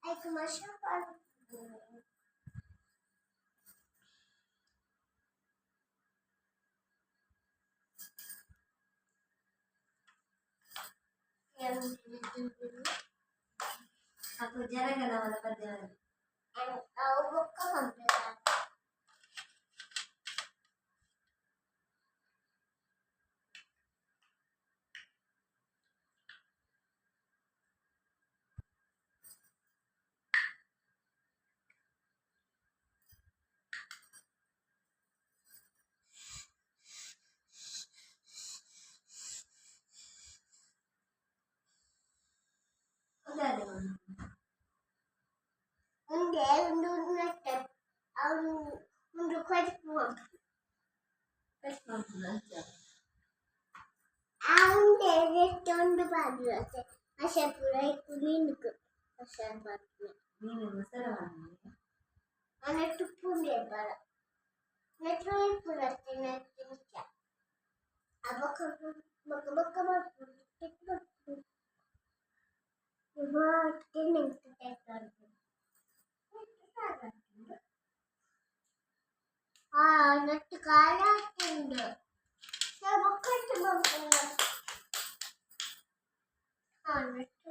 Ecco, ma se parlo Aku jarang kenal sama kerjaan. tahu buka komputer. Udah ada mana? Enggak, untuk ngetep, untuk kulit buang. Tes mampu belajar. Dari contoh padu aja, asal pulai kuning juga asal padu. Ini masalah mana? Anak tu pun dia barat. Netral pula tina tina. Abang baka baka baka. Buat tina.